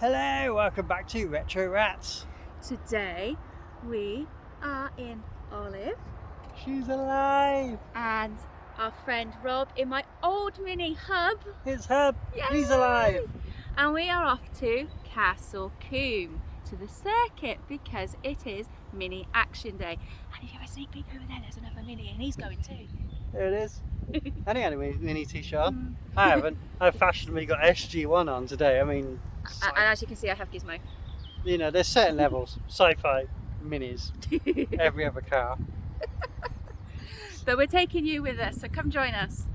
Hello, welcome back to Retro Ratz. Today we are in Olive. She's alive. And our friend Rob in my old mini hub. It's Hub. Yay! He's alive. And we are off to Castle Coombe, to the circuit, because it is Mini Action Day. And if you have a sneak peek over there's another Mini and he's going too. There it is. Anyway, mini t-shirt. I haven't. I've fashionably got SG1 on today. I mean, and as you can see, I have gizmo. You know, there's certain levels. Sci-fi, minis, every other car. But we're taking you with us, so come join us.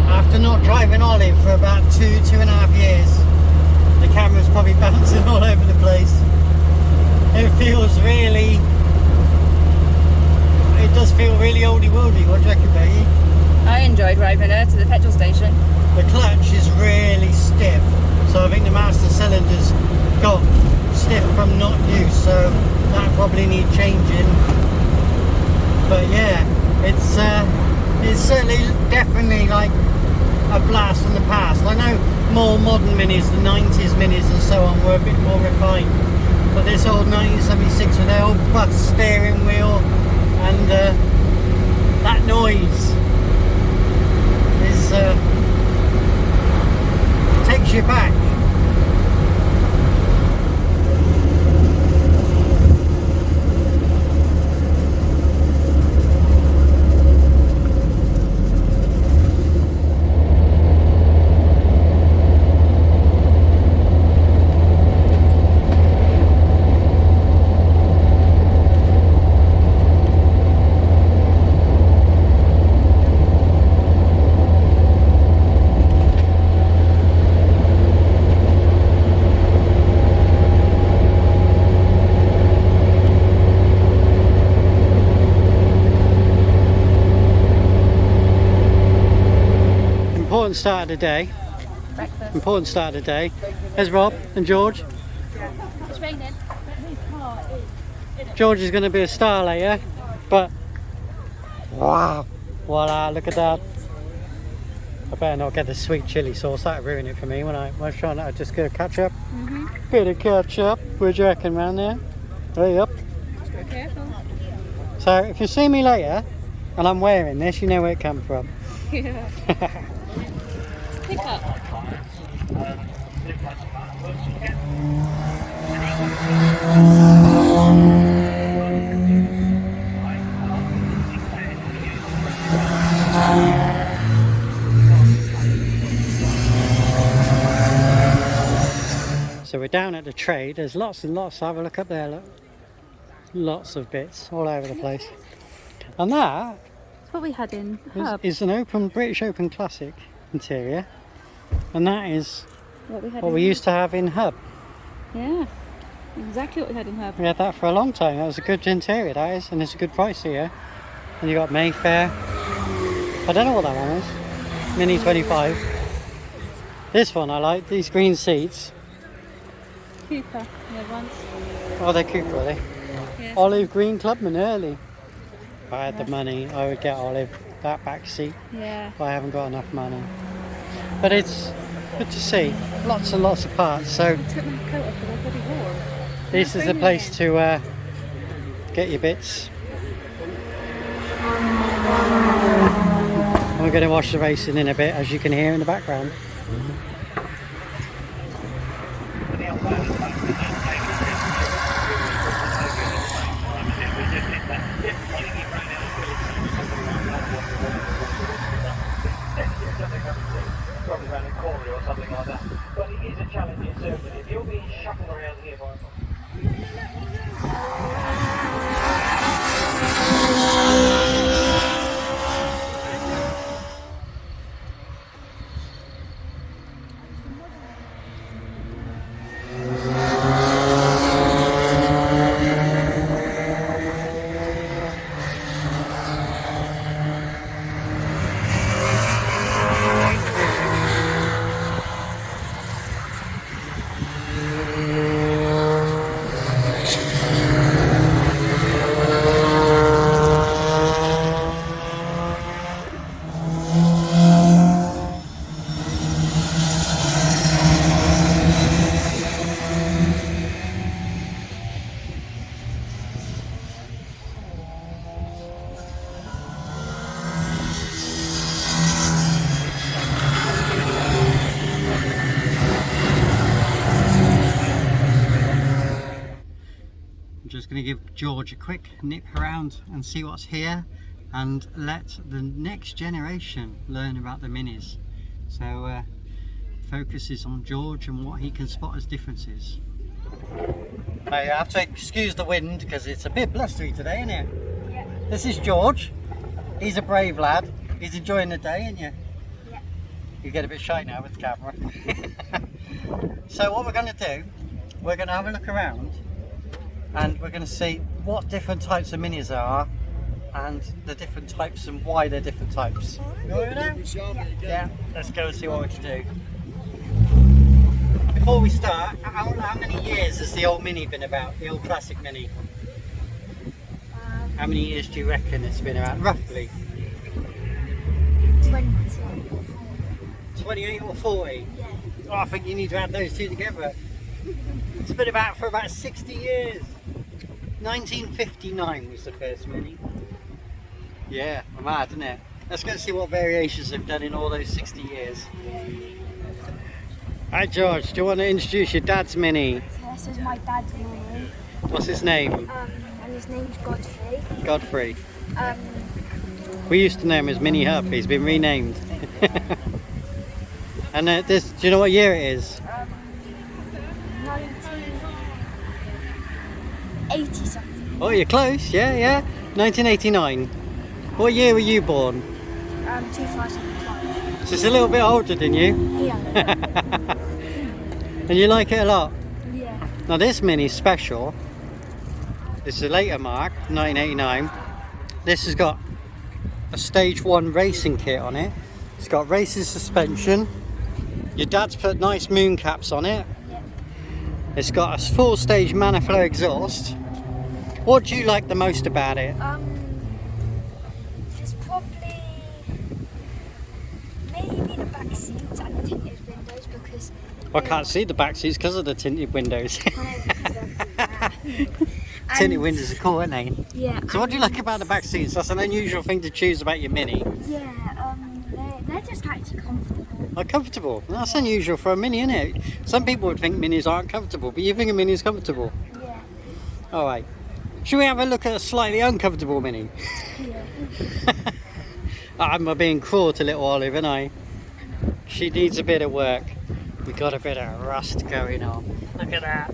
After not driving Olive for about 2.5 years, the camera's probably bouncing all over the place. It feels really, it does feel really oldie-worldy. What do you reckon, Becky? I enjoyed driving her to the petrol station. The clutch is really stiff, so I think the master cylinder's got stiff from not use, so that probably need changing. But yeah, it's certainly definitely like a blast from the past. I know more modern minis, the 90s minis and so on, were a bit more refined, but this old 1976 with the old bus steering wheel and that noise is takes you back. Important start of the day. Breakfast. Important start of the day. There's Rob and George. It's raining. George is going to be a star later, but wow, voila, look at that. I better not get the sweet chili sauce, that'll ruin it for me when I was trying to just go ketchup. Bit of ketchup, what do you reckon around there? Hurry up. Just be careful. So if you see me later and I'm wearing this, you know where it comes from. Yeah. Pick up. So we're down at the trade. There's lots and lots. Have a look up there, look. Lots of bits all over the place. And that That's what we had in Hub. is an open British Open Classic interior, and that is what we used to have in Hub. Yeah, exactly what we had in Hub. We had that for a long time. That was a good interior, that is, and it's a good price here. And you got Mayfair. I don't know what that one is. Mini 25. This one I like. These green seats. Cooper, the ones. Oh, they're Cooper, are they? Yeah. Olive green Clubman early. If I had the money, I would get Olive that back seat. Yeah. But I haven't got enough money. But it's good to see. Lots and lots of parts. So I took my coat off because I bloody warm. this is the place to get your bits. We're going to watch the racing in a bit, as you can hear in the background. Probably around a corner or something like that. But it is a challenging circuit. If you're being shuffled around here by going to give George a quick nip around and see what's here and let the next generation learn about the minis. So focus is on George and what he can spot as differences. I have to excuse the wind because it's a bit blustery today, isn't it? Yeah. This is George. He's a brave lad. He's enjoying the day, aren't you? Yeah. You get a bit shy now with the camera. So what we're going to do, we're going to have a look around and we're going to see what different types of minis there are and the different types and why they're different types. You want to know? Yeah. Let's go and see what we can do. Before we start, how many years has the old Mini been about, the old classic Mini? How many years do you reckon it's been about, roughly? 28 or 40? Yeah. Oh, I think you need to add those two together. It's been about for about 60 years. 1959 was the first Mini. Yeah, mad, isn't it? Let's go see what variations they've done in all those 60 years. Hi George, do you want to introduce your dad's Mini? So this is my dad's Mini. What's his name? And his name's Godfrey. Godfrey. Um, We used to know him as Mini Hup, he's been renamed. And this, do you know what year it is? 1980 something. Oh, you're close, yeah. 1989. What year were you born? 2012. So it's a little bit older than you. Yeah. And you like it a lot? Yeah. Now this Mini's special. This is a later mark, 1989. This has got a stage 1 racing kit on it. It's got racing suspension. Your dad's put nice moon caps on it. Yeah. It's got a full stage Maniflow exhaust. What do you like the most about it? It's probably maybe the back seats and the tinted windows because I can't see the back seats because of the tinted windows. And Tinted windows are cool, aren't they? yeah. So what do you like about the back seats? That's an unusual thing to choose about your Mini. Yeah. They're just actually comfortable. Are comfortable. That's unusual for a Mini, isn't it? Some people would think Minis aren't comfortable, but you think a Mini is comfortable. Yeah. Alright. Should we have a look at a slightly uncomfortable Mini? Yeah. I'm being cruel to little Olive, and I. She needs a bit of work. We got a bit of rust going on. Look at that.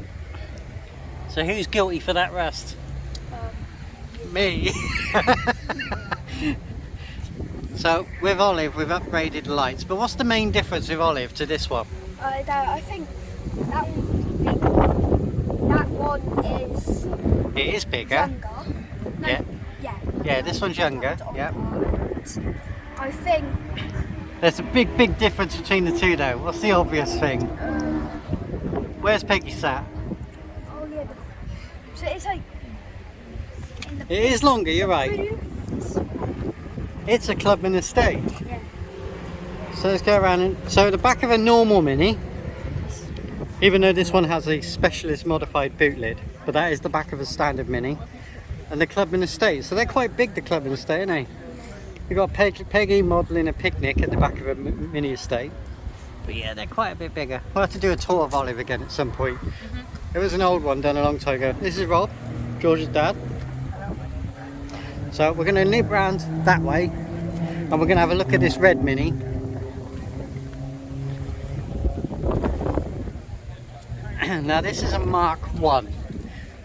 So who's guilty for that rust? Me. So with Olive, we've upgraded the lights. But what's the main difference with Olive to this one? I think that one is It is bigger. younger. No, Yeah. Yeah. Yeah, this one's younger. Yeah. I think There's a big difference between the two though. What's the obvious thing? Where's Peggy sat? oh yeah. So it's like in the It is longer, you're right. It's a Clubman estate. Yeah. So let's go around and so the back of a normal Mini, even though this one has a specialist modified boot lid, but that is the back of a standard Mini. And the Clubman estate, so they're quite big, the Clubman estate, aren't they? You've got Peggy modelling a picnic at the back of a Mini estate. But yeah, they're quite a bit bigger. We'll have to do a tour of Olive again at some point. It was an old one done a long time ago. This is Rob, George's dad. So we're going to nip round that way and we're going to have a look at this red Mini. Now this is a Mark 1.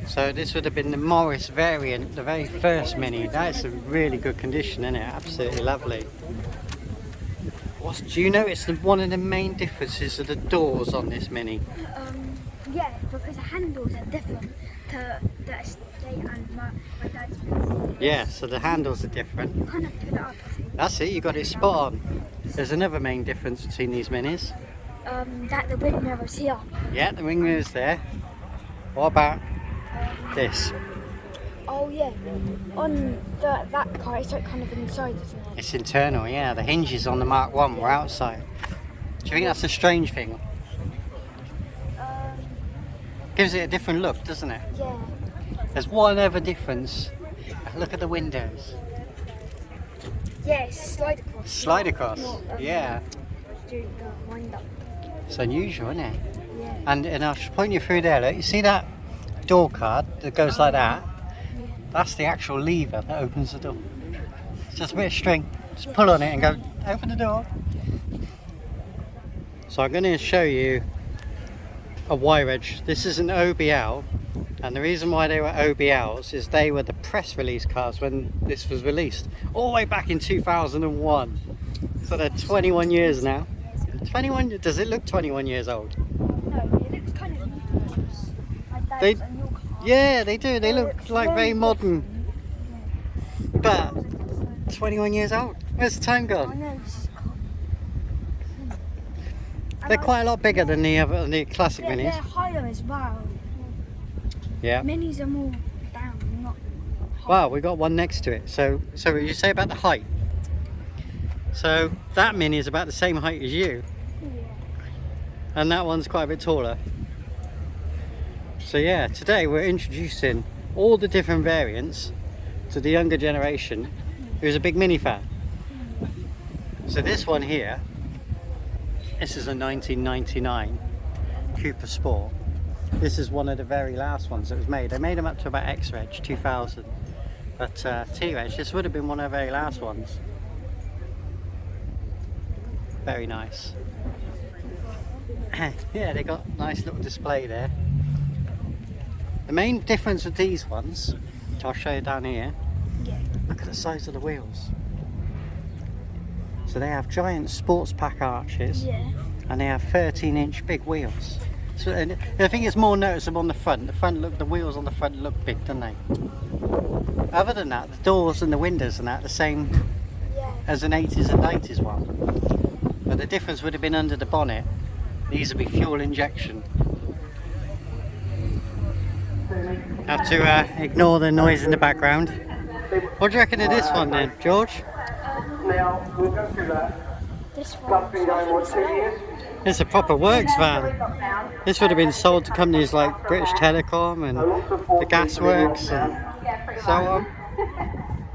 So this would have been the Morris variant, the very first Mini. That's in really good condition, isn't it? Absolutely lovely. Do you notice that one of the main differences are the doors on this Mini? yeah, because the handles are different to the estate and my dad's place. Yeah, so the handles are different. You kind of put it up, I think. That's it, you got it spot on. There's another main difference between these Minis. That the wind mirror's here. Yeah, the wing mirror's there. What about this? Oh yeah, on that car it's like kind of inside, isn't it? It's internal, yeah. The hinges on the Mark 1 were outside. Do you think that's a strange thing? Gives it a different look, doesn't it? Yeah. There's one other difference. Look at the windows. Yeah, it's slide across. Slide across, Not, yeah. Do the wind up. It's unusual, isn't it? Yeah. And I'll just point you through there, look. You see that door card that goes like that. That's the actual lever that opens the door. It's just a bit of string. Just pull on it and go, open the door. So I'm going to show you a wire edge. This is an OBL, and the reason why they were OBLs is they were the press release cars when this was released, all the way back in 2001. So they're 21 years now. 21? Does it look 21 years old? No, it looks kind of new. Like They- that's a new car. Yeah, they do. They look It's like very very modern, but 21 years old. Where's the time I gone? know, this is cool. They're quite a lot bigger than the classic They're minis. higher as well. Yeah. Minis are more down, not high. Wow, we got one next to it. So what you say about the height? So that mini is about the same height as you, Yeah. and that one's quite a bit taller. So yeah, today we're introducing all the different variants to the younger generation who's a big mini fan. So this one here, this is a 1999 Cooper Sport. This is one of the very last ones that was made. They made them up to about X-Reg 2000, but T-Reg, this would have been one of the very last ones. Very nice. Yeah, they got a nice little display there. The main difference with these ones, which I'll show you down here, Yeah. look at the size of the wheels. So they have giant sports pack arches, Yeah. and they have 13-inch big wheels. So, and I think it's more noticeable on the front. The wheels on the front look big, don't they? Other than that, the doors and the windows and that are the same Yeah. as an 80s and 90s one. But the difference would have been under the bonnet. These would be fuel injection. Have to ignore the noise in the background. What do you reckon of this one then, George? Now, we'll go through that. This one. Club's been going, what, 2 years? It's a proper works van. This would have been sold to companies like British Telecom and the Gasworks and so on.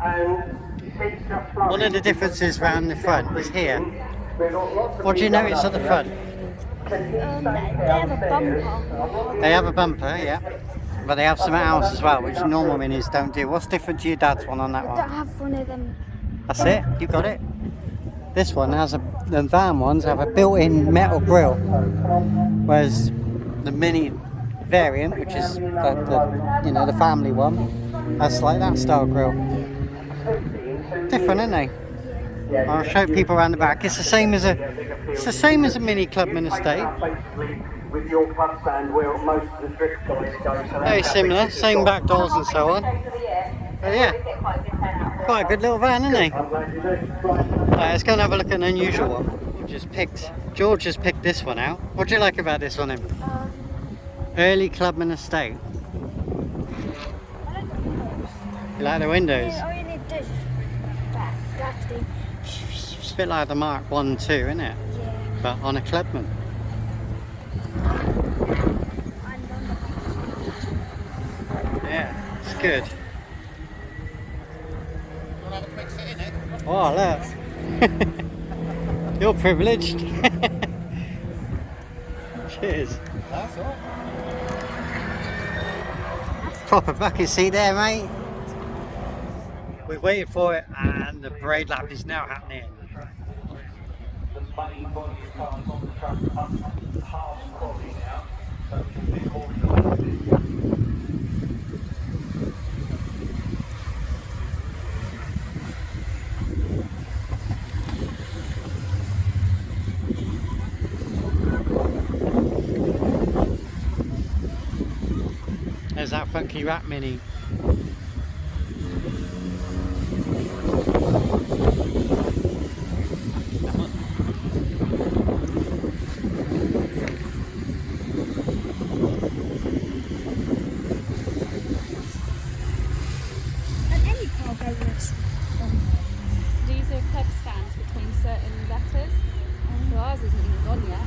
And it's just One of the differences around the front is here. What do you notice at the front? They have a bumper. They have a bumper, yeah. But they have something else as well, which normal minis don't do. What's different to your dad's one on that I don't one? have one of them. That's it, you got it. This one has the van ones have a built-in metal grille, whereas the mini variant, which is the family one, has like that style grille. Different, isn't they? I'll show people around the back. It's the same as a mini Clubman estate. With your club stand where most of the drift guys go. So Very similar, same back doors and so on. But yeah, quite a good little van, isn't he? I'm glad you do. Right, let's go and have a look at an unusual one. George just picked this one out. What do you like about this one then? Early Clubman estate. You like the windows? All you need to do is that's the. It's a bit like the Mark 1 2, isn't it? Yeah. But on a Clubman. Yeah, it's good. Oh, look. You're privileged. Cheers. That's all. Proper bucket seat there, mate. We've waited for it and the parade lap is now happening. The money body cars on the truck up half quality now. So we can do more with the There's that funky rat mini. And any car go this. These are peg stands between certain letters. So ours isn't even gone yet.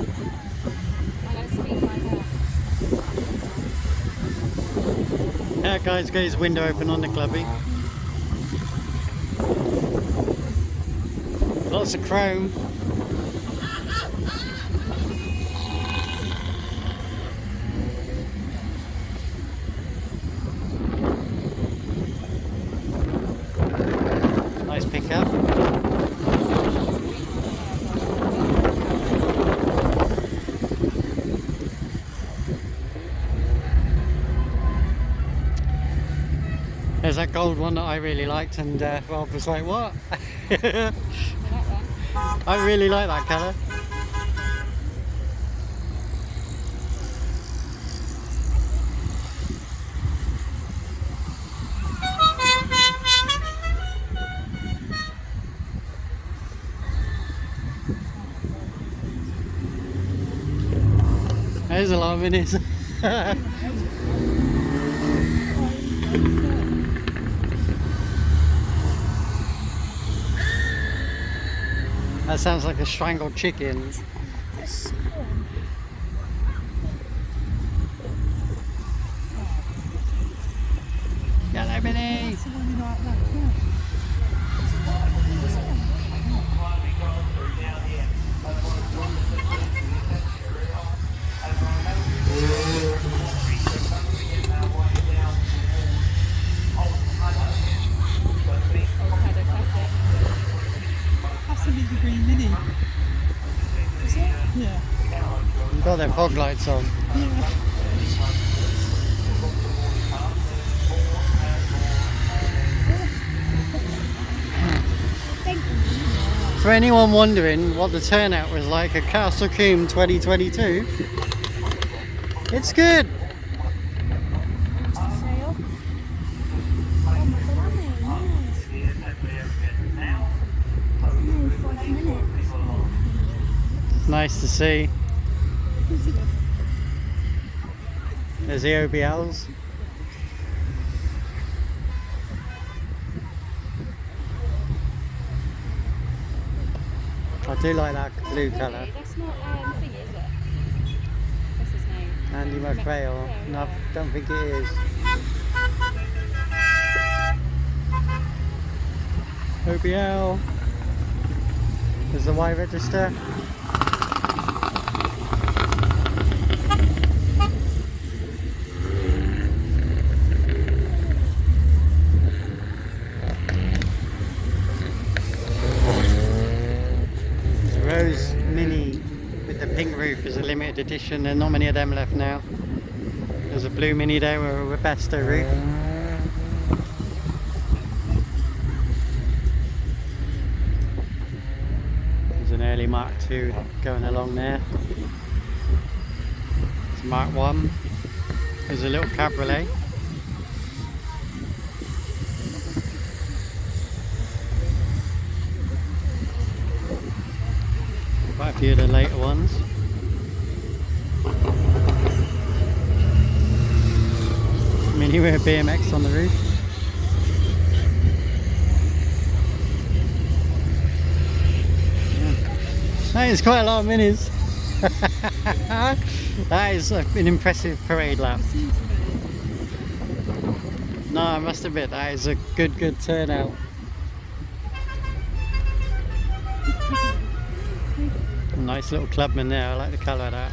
I'm going to speed mine up. Guy's got his window open on the clubby. Lots of chrome. Nice pickup. There's that gold one that I really liked, and Rob was like, what? I really like that colour. There's a lot of minis. That sounds like a strangled chicken. Hello, Minnie. Green mini. Is it? Yeah. You've got their fog lights on. Yeah. For anyone wondering what the turnout was like at Castle Coombe 2022, it's good. Sale. Oh my god, how many minutes? 5 minutes. Nice to see. There's the OBLs. I do like that blue colour. That's not thing, is it? What's his name? Andy McPhail. No, I don't think it is. OBL. There's the Y register. Rose Mini with the pink roof is a limited edition. There are not many of them left now. There's a blue Mini there with a Robusto roof. There's an early Mark II going along there. It's Mark I. There's a little cabriolet. Quite a few of the later ones. Mini with a BMX on the roof. Yeah. That is quite a lot of minis. That is an impressive parade lap. No, I must admit that is a good turnout. Nice little clubman there, I like the colour of that.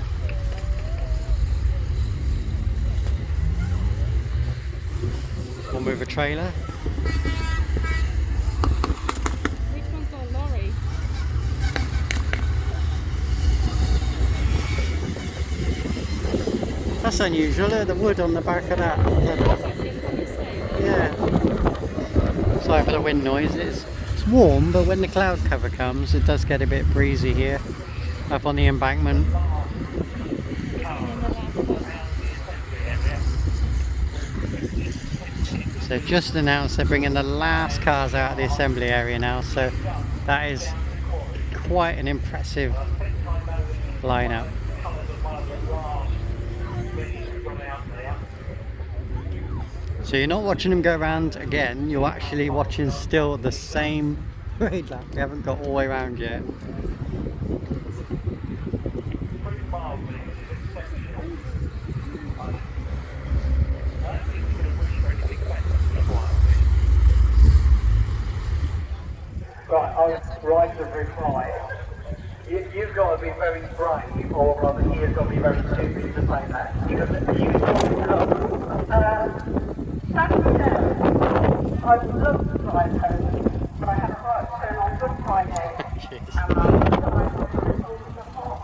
One with a trailer. Which one's got a lorry? That's unusual, look at the wood on the back of that. Yeah. Sorry for the wind noise. It's warm, but when the cloud cover comes, it does get a bit breezy here, up on the embankment. So they've just announced they're bringing the last cars out of the assembly area now, so that is quite an impressive lineup. So you're not watching them go around again, you're actually watching still the same parade lap. We haven't got all the way around yet. Right, right to reply. You've got to be very brave, or rather he has got to be very stupid to say that. Because you I'd love to fly home, but I had a work turn on Good Friday. Jeez. And I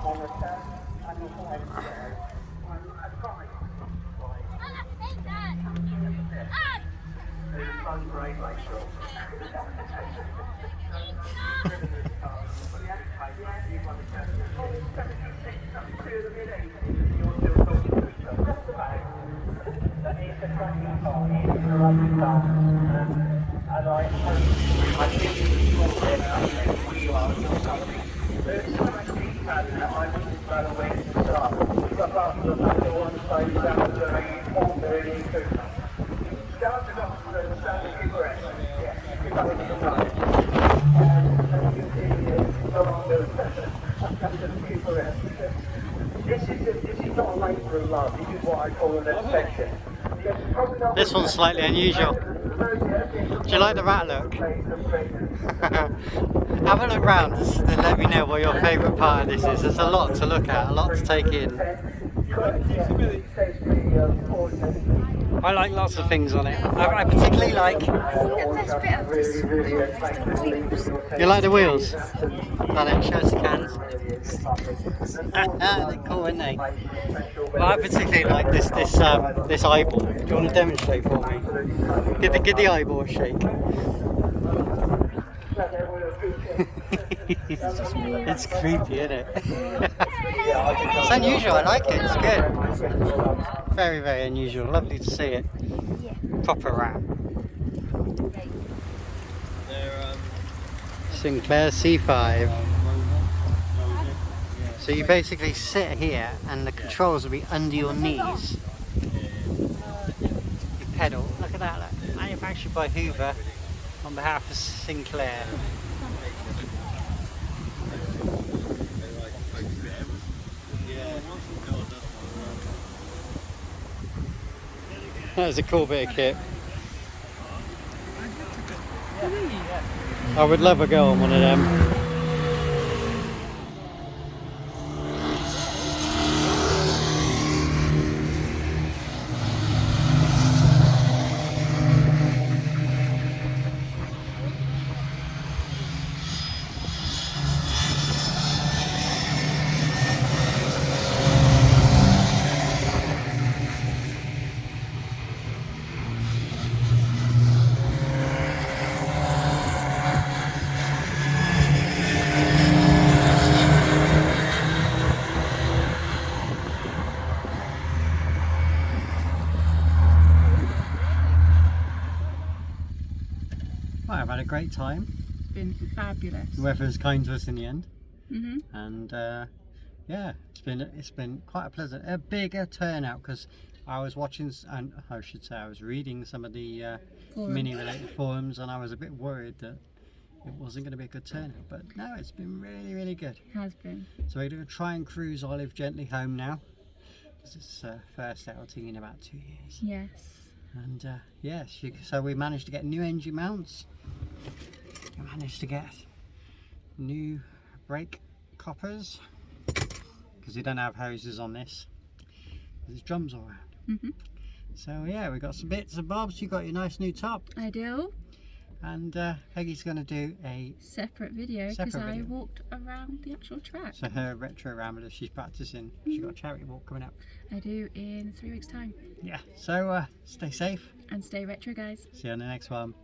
on the turn, and I'm advised. There's a fun break later on. This is not a labour of love, this is what I call an affection. This one's slightly unusual. Do you like the rat look? Have a look round and let me know what your favourite part of this is. There's a lot to look at, a lot to take in. I like lots of things on it. I particularly like... The best bit of this video is the wheels. You like the wheels? Done it, show us the cans. They're cool, aren't they? Well, I particularly like this eyeball. Do you want to demonstrate for me? Give the eyeball a shake. It's creepy, isn't it? It's unusual, I like it, it's good. Very, very unusual, lovely to see it. Proper rat. Sinclair C5. So you basically sit here and the controls will be under your knees. You pedal, look at that, look. Manufactured by Hoover on behalf of Sinclair. That was a cool bit of kit. I would love a go on one of them. I've had a great time. It's been fabulous. The weather was kind to us in the end, Mm-hmm. and yeah, it's been quite a bigger turnout because I was watching, and I should say I was reading some of the Mini related forums, and I was a bit worried that it wasn't going to be a good turnout. But no, it's been really, really good. It has been. So we're going to try and cruise Olive gently home now. This is first outing in about 2 years. Yes. And yes, so we managed to get new engine mounts. We managed to get new brake coppers because we don't have hoses on this. There's drums all around. Mm-hmm. So yeah, we got some bits and bobs. You got your nice new top, I do. and Peggy's going to do a Separate video because Separate I video. walked around the actual track. so her retro rambler. She's practicing. She got a charity walk coming up. I do in 3 weeks' time. Yeah. So stay safe. And stay retro, guys. See you on the next one.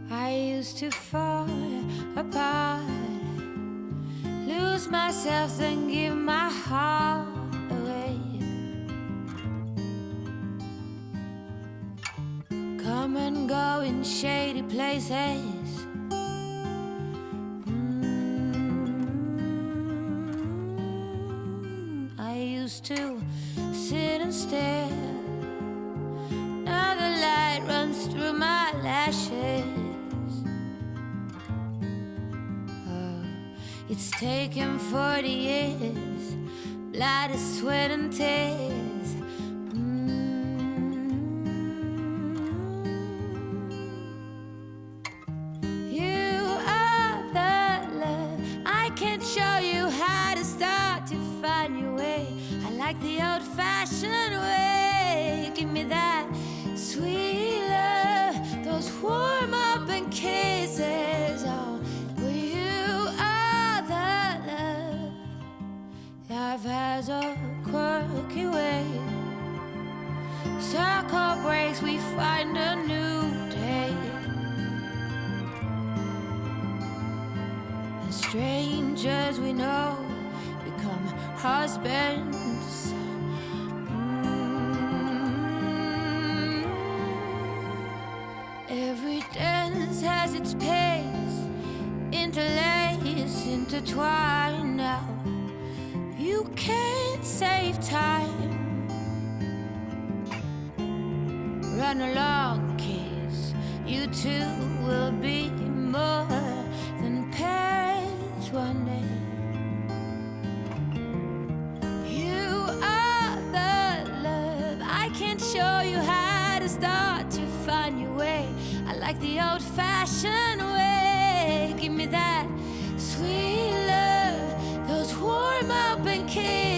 I used to fall apart, lose myself, then give my heart away. Come and go in shady places. I used to sit and stare It's taken 40 years, blood, sweat and tears. You are the love. I can't show you how to start to find your way. I like the old-fashioned way. Give me that sweet love, those warm up and kisses. Oh, well, you are the love. Life has a quirky way. Circle breaks, we find a new day. And strangers we know become husbands. Every dance has its pace, interlace, intertwine. Now you can't save time. Run along, kids, you two will be more than pairs one day. You are the love. I can't show you how to start to find your way. I like the old-fashioned way. Give me that sweet love, those warm up and kisses.